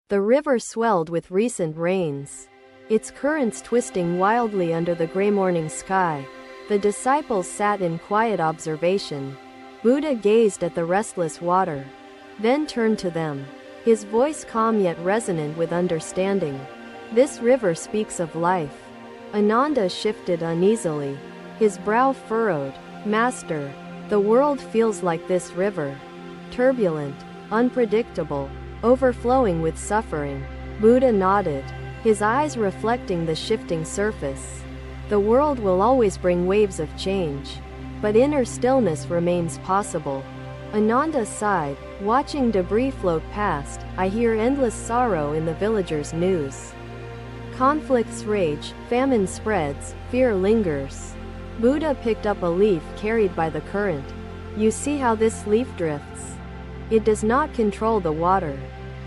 The river swelled with recent rains, its currents twisting wildly under the gray morning sky. The disciples sat in quiet observation. Buddha gazed at the restless water, then turned to them, his voice calm yet resonant with understanding. This river speaks of life. Ananda shifted uneasily, his brow furrowed. Master, the world feels like this river. Turbulent, unpredictable, overflowing with suffering. Buddha nodded, his eyes reflecting the shifting surface. The world will always bring waves of change, but inner stillness remains possible. Ananda sighed, watching debris float past. I hear endless sorrow in the villagers' news. Conflicts rage, famine spreads, fear lingers. Buddha picked up a leaf carried by the current. You see how this leaf drifts? It does not control the water.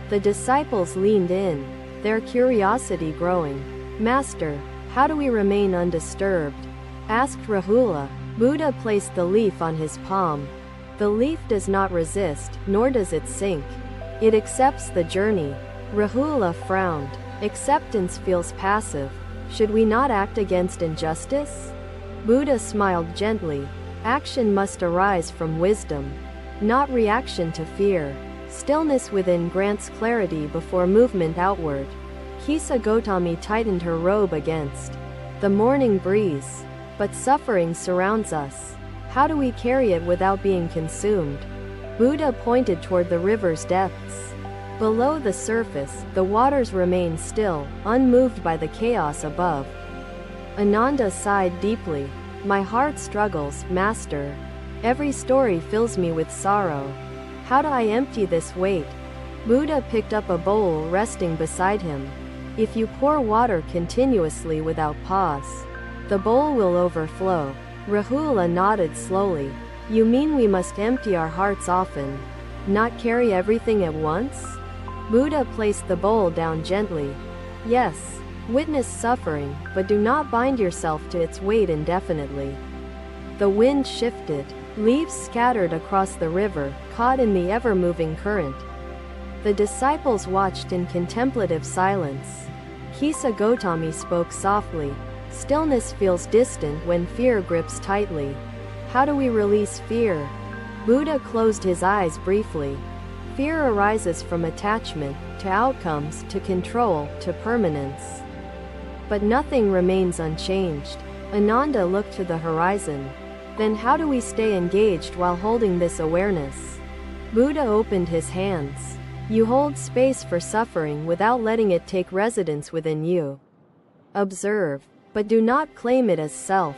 The disciples leaned in, their curiosity growing. Master, how do we remain undisturbed? Asked Rahula. Buddha placed the leaf on his palm. The leaf does not resist, nor does it sink. It accepts the journey. Rahula frowned. Acceptance feels passive. Should we not act against injustice? Buddha smiled gently. Action must arise from wisdom, not reaction to fear. Stillness within grants clarity before movement outward. Kisa Gotami tightened her robe against the morning breeze. But suffering surrounds us. How do we carry it without being consumed? Buddha pointed toward the river's depths. Below the surface, the waters remain still, unmoved by the chaos above. Ananda sighed deeply. My heart struggles, Master. Every story fills me with sorrow. How do I empty this weight? Buddha picked up a bowl resting beside him. If you pour water continuously without pause, the bowl will overflow. Rahula nodded slowly. You mean we must empty our hearts often, not carry everything at once? Buddha placed the bowl down gently. Yes, witness suffering, but do not bind yourself to its weight indefinitely. The wind shifted. Leaves scattered across the river, caught in the ever-moving current. The disciples watched in contemplative silence. Kisa Gotami spoke softly. Stillness feels distant when fear grips tightly. How do we release fear? Buddha closed his eyes briefly. Fear arises from attachment, to outcomes, to control, to permanence. But nothing remains unchanged. Ananda looked to the horizon. Then how do we stay engaged while holding this awareness? Buddha opened his hands. You hold space for suffering without letting it take residence within you. Observe, but do not claim it as self.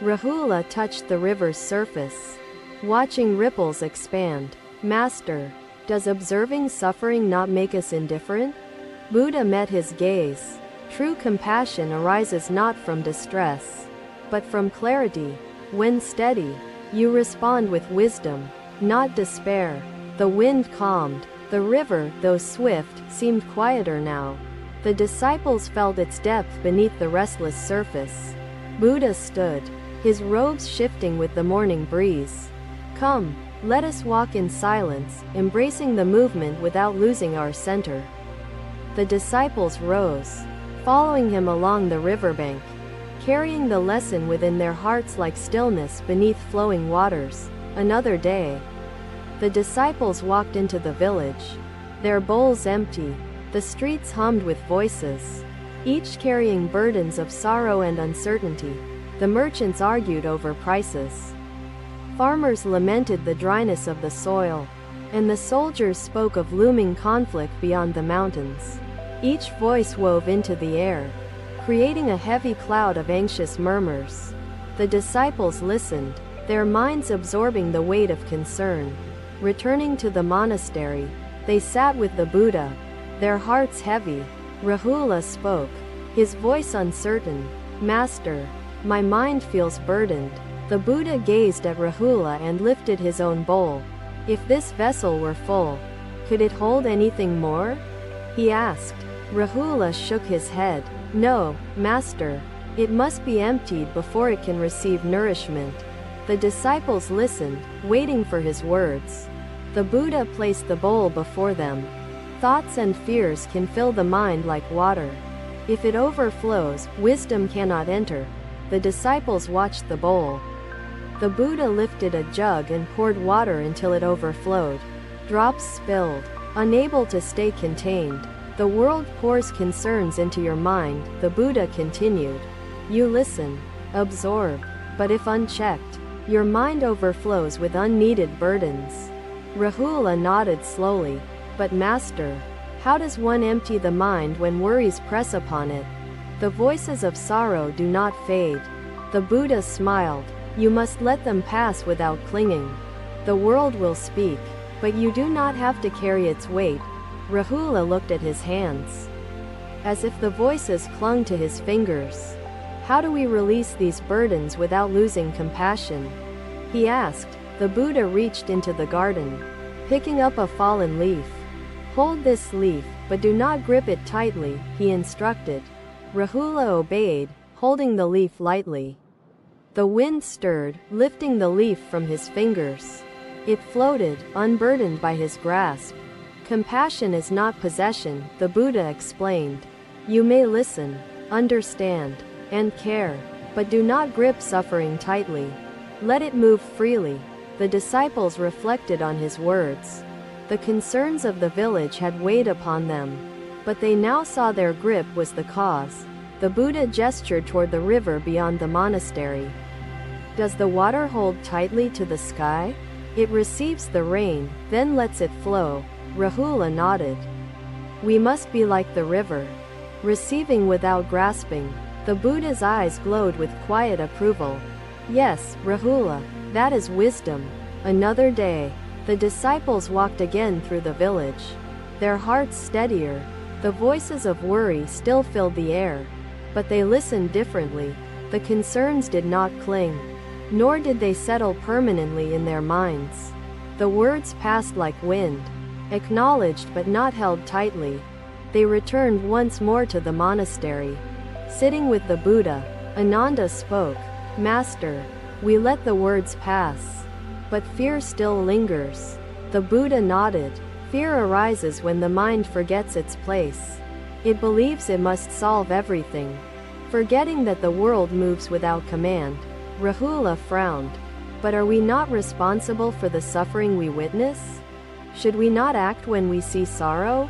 Rahula touched the river's surface, watching ripples expand. Master, does observing suffering not make us indifferent? Buddha met his gaze. True compassion arises not from distress, but from clarity. When steady, you respond with wisdom, not despair. The wind calmed. The river, though swift, seemed quieter now. The disciples felt its depth beneath the restless surface. Buddha stood, his robes shifting with the morning breeze. Come, let us walk in silence, embracing the movement without losing our center. The disciples rose, following him along the riverbank, carrying the lesson within their hearts like stillness beneath flowing waters. Another day. The disciples walked into the village, their bowls empty. The streets hummed with voices, each carrying burdens of sorrow and uncertainty. The merchants argued over prices. Farmers lamented the dryness of the soil, and the soldiers spoke of looming conflict beyond the mountains. Each voice wove into the air, creating a heavy cloud of anxious murmurs. The disciples listened, their minds absorbing the weight of concern. Returning to the monastery, they sat with the Buddha, their hearts heavy. Rahula spoke, his voice uncertain. Master, my mind feels burdened. The Buddha gazed at Rahula and lifted his own bowl. If this vessel were full, could it hold anything more? He asked. Rahula shook his head. No, Master, it must be emptied before it can receive nourishment. The disciples listened, waiting for his words. The Buddha placed the bowl before them. Thoughts and fears can fill the mind like water. If it overflows, wisdom cannot enter. The disciples watched the bowl. The Buddha lifted a jug and poured water until it overflowed. Drops spilled. Unable to stay contained. The world pours concerns into your mind, the Buddha continued. You listen, absorb, but if unchecked, your mind overflows with unneeded burdens. Rahula nodded slowly. But Master, how does one empty the mind when worries press upon it? The voices of sorrow do not fade. The Buddha smiled. You must let them pass without clinging. The world will speak, but you do not have to carry its weight. Rahula looked at his hands, as if the voices clung to his fingers. How do we release these burdens without losing compassion? He asked. The Buddha reached into the garden, picking up a fallen leaf. Hold this leaf, but do not grip it tightly, he instructed. Rahula obeyed, holding the leaf lightly. The wind stirred, lifting the leaf from his fingers. It floated, unburdened by his grasp. Compassion is not possession, the Buddha explained. You may listen, understand, and care, but do not grip suffering tightly. Let it move freely. The disciples reflected on his words. The concerns of the village had weighed upon them, but they now saw their grip was the cause. The Buddha gestured toward the river beyond the monastery. Does the water hold tightly to the sky? It receives the rain, then lets it flow. Rahula nodded. We must be like the river, receiving without grasping. The Buddha's eyes glowed with quiet approval. Yes, Rahula, that is wisdom. Another day, the disciples walked again through the village, their hearts steadier. The voices of worry still filled the air, but they listened differently. The concerns did not cling, nor did they settle permanently in their minds. The words passed like wind, acknowledged but not held tightly. They returned once more to the monastery. Sitting with the Buddha, Ananda spoke. Master, we let the words pass, but fear still lingers. The Buddha nodded. Fear arises when the mind forgets its place. It believes it must solve everything, forgetting that the world moves without command. Rahula frowned. But are we not responsible for the suffering we witness? Should we not act when we see sorrow?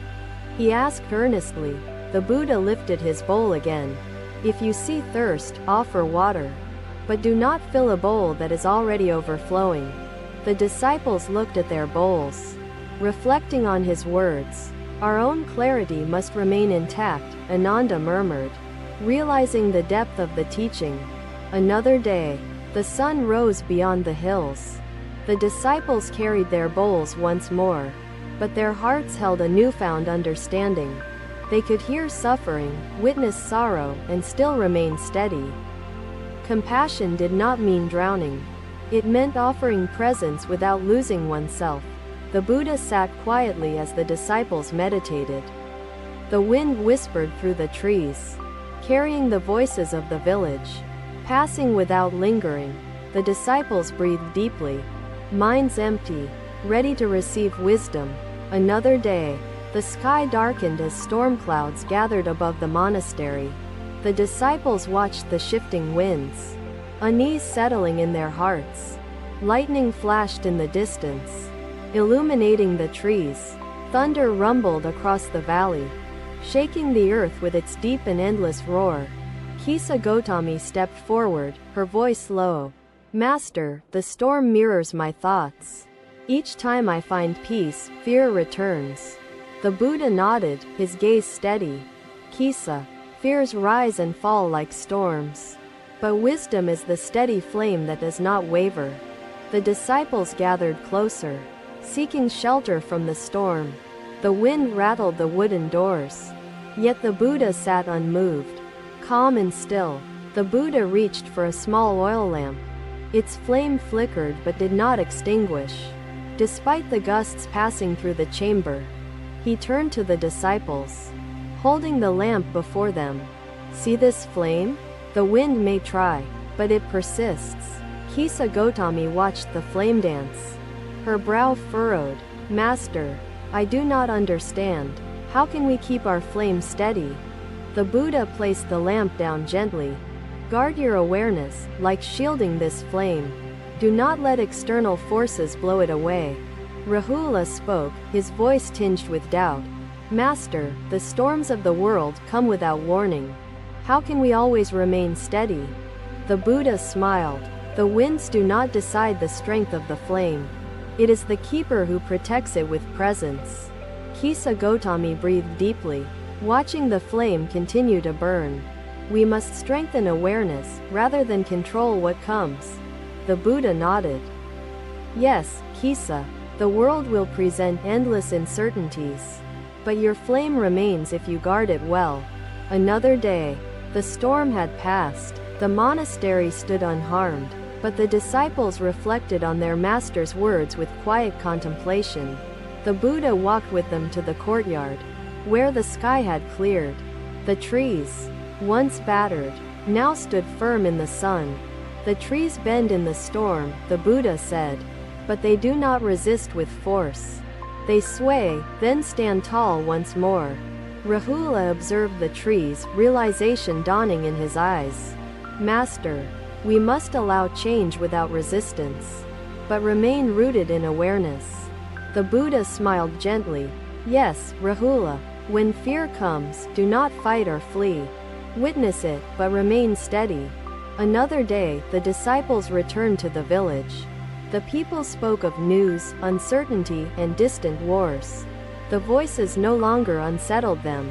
He asked earnestly. The Buddha lifted his bowl again. If you see thirst, offer water, but do not fill a bowl that is already overflowing. The disciples looked at their bowls, reflecting on his words. Our own clarity must remain intact, Ananda murmured, realizing the depth of the teaching. Another day, the sun rose beyond the hills. The disciples carried their bowls once more, but their hearts held a newfound understanding. They could hear suffering, witness sorrow, and still remain steady. Compassion did not mean drowning. It meant offering presence without losing oneself. The Buddha sat quietly as the disciples meditated. The wind whispered through the trees, carrying the voices of the village. Passing without lingering, the disciples breathed deeply, minds empty, ready to receive wisdom. Another day, the sky darkened as storm clouds gathered above the monastery. The disciples watched the shifting winds, unease settling in their hearts. Lightning flashed in the distance, illuminating the trees. Thunder rumbled across the valley, shaking the earth with its deep and endless roar. Kisa Gotami stepped forward, her voice low. Master, the storm mirrors my thoughts. Each time I find peace, fear returns. The Buddha nodded, his gaze steady. Kisa, fears rise and fall like storms, but wisdom is the steady flame that does not waver. The disciples gathered closer, seeking shelter from the storm. The wind rattled the wooden doors, yet the Buddha sat unmoved, calm and still. The Buddha reached for a small oil lamp. Its flame flickered but did not extinguish, despite the gusts passing through the chamber. He turned to the disciples, holding the lamp before them. See this flame? The wind may try, but it persists. Kisa Gotami watched the flame dance, her brow furrowed. Master, I do not understand. How can we keep our flame steady? The Buddha placed the lamp down gently. Guard your awareness, like shielding this flame. Do not let external forces blow it away. Rahula spoke, his voice tinged with doubt. Master, the storms of the world come without warning. How can we always remain steady? The Buddha smiled. The winds do not decide the strength of the flame. It is the keeper who protects it with presence. Kisa Gotami breathed deeply, watching the flame continue to burn. We must strengthen awareness, rather than control what comes. The Buddha nodded. Yes, Kisa, the world will present endless uncertainties. But your flame remains if you guard it well. Another day. The storm had passed. The monastery stood unharmed, but the disciples reflected on their master's words with quiet contemplation. The Buddha walked with them to the courtyard, where the sky had cleared. The trees, once battered, now stood firm in the sun. The trees bend in the storm, the Buddha said, but they do not resist with force. They sway, then stand tall once more. Rahula observed the trees, realization dawning in his eyes. Master, we must allow change without resistance, but remain rooted in awareness. The Buddha smiled gently. Yes, Rahula, when fear comes, do not fight or flee. Witness it, but remain steady. Another day, the disciples returned to the village. The people spoke of news, uncertainty, and distant wars. The voices no longer unsettled them.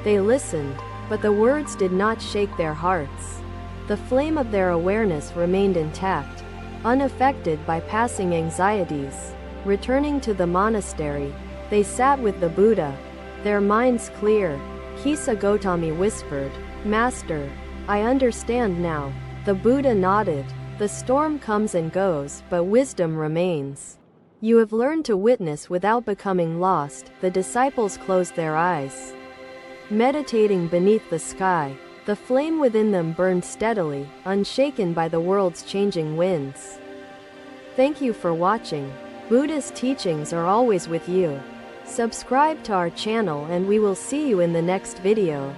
They listened, but the words did not shake their hearts. The flame of their awareness remained intact, unaffected by passing anxieties. Returning to the monastery, they sat with the Buddha, their minds clear. Kisa Gotami whispered, Master, I understand now. The Buddha nodded. The storm comes and goes, but wisdom remains. You have learned to witness without becoming lost. The disciples closed their eyes. Meditating beneath the sky, the flame within them burned steadily, unshaken by the world's changing winds. Thank you for watching. Buddha's teachings are always with you. Subscribe to our channel and we will see you in the next video.